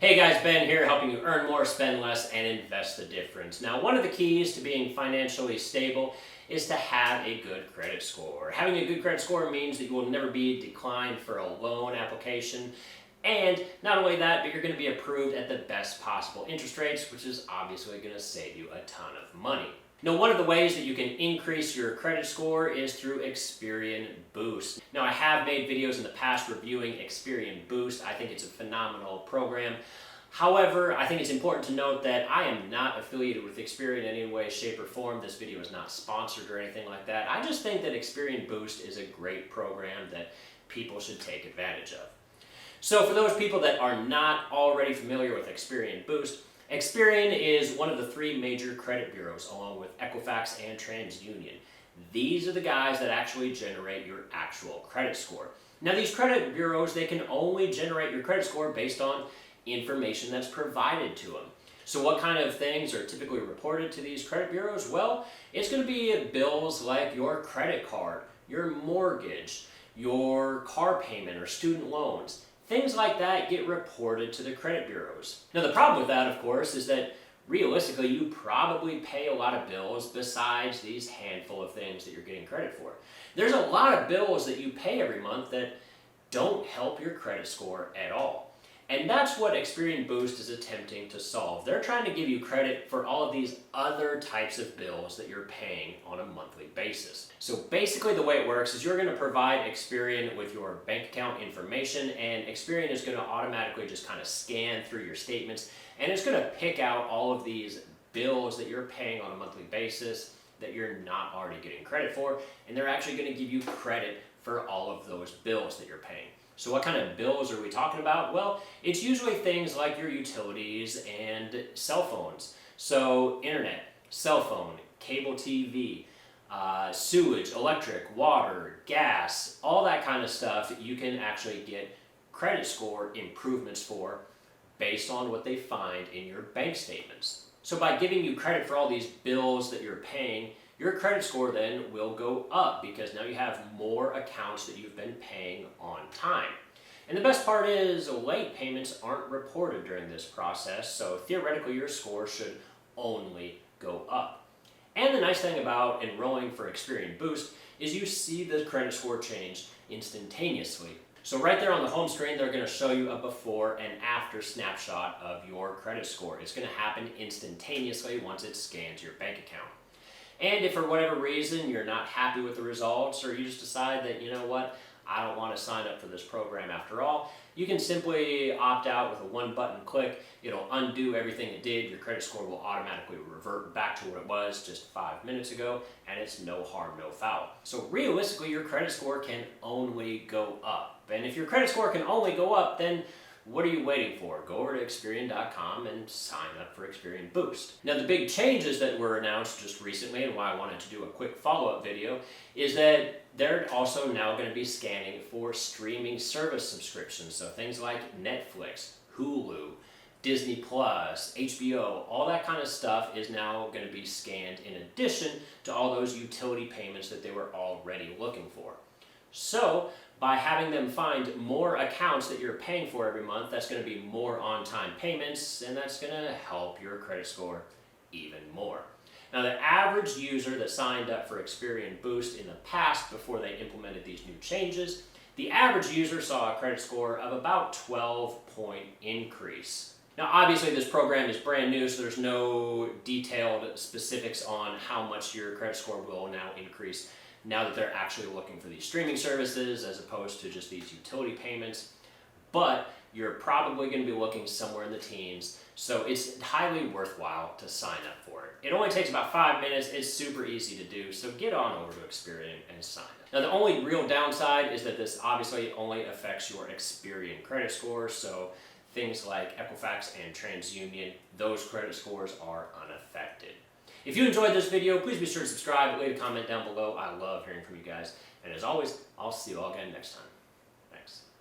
Hey guys, Ben here, helping you earn more, spend less, and invest the difference. Now, one of the keys to being financially stable is to have a good credit score. Having a good credit score means that you will never be declined for a loan application. And not only that, but you're going to be approved at the best possible interest rates, which is obviously going to save you a ton of money. Now, one of the ways that you can increase your credit score is through Experian Boost. Now, I have made videos in the past reviewing Experian Boost. I think it's a phenomenal program. However, I think it's important to note that I am not affiliated with Experian in any way, shape, or form. This video is not sponsored or anything like that. I just think that Experian Boost is a great program that people should take advantage of. So for those people that are not already familiar with Experian Boost, Experian is one of the three major credit bureaus, along with Equifax and TransUnion. These are the guys that actually generate your actual credit score. Now, these credit bureaus, they can only generate your credit score based on information that's provided to them. So what kind of things are typically reported to these credit bureaus? Well, it's going to be bills like your credit card, your mortgage, your car payment or student loans. Things like that get reported to the credit bureaus. Now, the problem with that, of course, is that realistically, you probably pay a lot of bills besides these handful of things that you're getting credit for. There's a lot of bills that you pay every month that don't help your credit score at all. And that's what Experian Boost is attempting to solve. They're trying to give you credit for all of these other types of bills that you're paying on a monthly basis. So basically the way it works is you're going to provide Experian with your bank account information, and Experian is going to automatically just kind of scan through your statements, and it's going to pick out all of these bills that you're paying on a monthly basis that you're not already getting credit for, and they're actually going to give you credit for all of those bills that you're paying. So what kind of bills are we talking about? Well, it's usually things like your utilities and cell phones. So internet, cell phone, cable TV, sewage, electric, water, gas, all that kind of stuff you can actually get credit score improvements for based on what they find in your bank statements. So by giving you credit for all these bills that you're paying, your credit score then will go up because now you have more accounts that you've been paying on time. And the best part is late payments aren't reported during this process, so theoretically your score should only go up. And the nice thing about enrolling for Experian Boost is you see the credit score change instantaneously. So right there on the home screen, they're going to show you a before and after snapshot of your credit score. It's going to happen instantaneously once it's scanned to your bank account. And if for whatever reason you're not happy with the results, or you just decide that, you know what, I don't want to sign up for this program after all, you can simply opt out with a one-button click. It'll undo everything it did. Your credit score will automatically revert back to what it was just 5 minutes ago, and it's no harm, no foul. So realistically, your credit score can only go up. And if your credit score can only go up, then what are you waiting for? Go over to Experian.com and sign up for Experian Boost. Now, the big changes that were announced just recently, and why I wanted to do a quick follow-up video, is that they're also now going to be scanning for streaming service subscriptions. So things like Netflix, Hulu, Disney Plus, HBO, all that kind of stuff is now going to be scanned in addition to all those utility payments that they were already looking for. So by having them find more accounts that you're paying for every month, that's going to be more on-time payments, and that's going to help your credit score even more. Now, the average user that signed up for Experian Boost in the past, before they implemented these new changes, the average user saw a credit score of about 12-point increase. Now, obviously, this program is brand new, so there's no detailed specifics on how much your credit score will now increase now that they're actually looking for these streaming services as opposed to just these utility payments. But you're probably going to be looking somewhere in the teens, so it's highly worthwhile to sign up for it. It only takes about 5 minutes. It's super easy to do, so get on over to Experian and sign up. Now, the only real downside is that this obviously only affects your Experian credit score, so things like Equifax and TransUnion, those credit scores are unaffected. If you enjoyed this video, please be sure to subscribe, leave a comment down below. I love hearing from you guys. And as always, I'll see you all again next time.